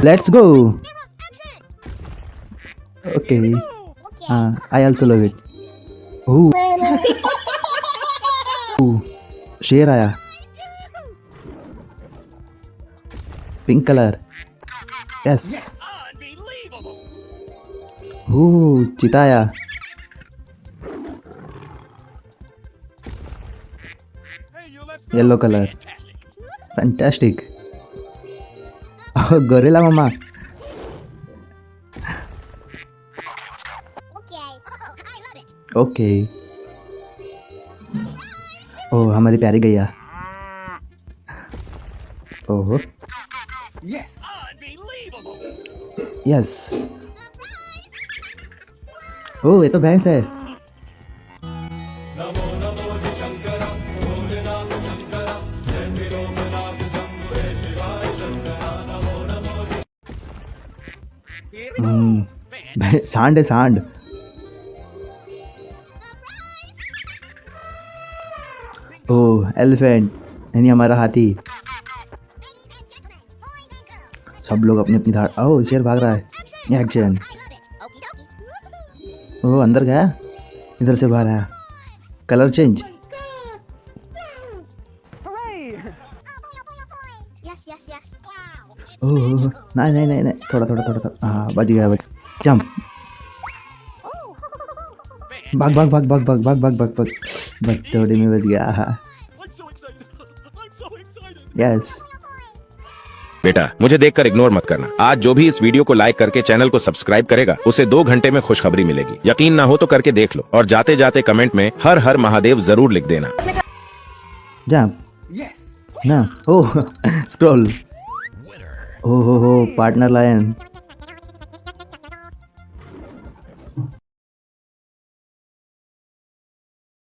Let's go. Okay. I also love it. Ooh. Ooh. शेर आया. Pink color. Yes. Ooh, चीता आया. Yellow color. Fantastic. Oh, gorilla mama. Okay. Oh, हमारी प्यारी गैया. ओह. Yes. ओह, ये तो भैंस है. सांड है सांड. ओह, एलिफेंट यानी हमारा हाथी. सब लोग अपनी अपनी धार. ओह, शेर भाग रहा है. एक्शन. ओह, अंदर गया. इधर से बाहर आया. Colour change. ओह, नहीं नहीं नहीं, थोड़ा. हाँ, बच गया. जंप. भाग. थोड़ी में बच गया. यस. बेटा, मुझे देखकर इग्नोर मत करना. आज जो भी इस वीडियो को लाइक करके चैनल को सब्सक्राइब करेगा उसे 2 घंटे में खुशखबरी मिलेगी. यकीन ना हो तो करके देख लो और जाते जाते कमेंट में हर हर महादेव जरूर लिख देना. जंप. ना. ओह, स्क्रॉल. ओह पार्टनर लायन.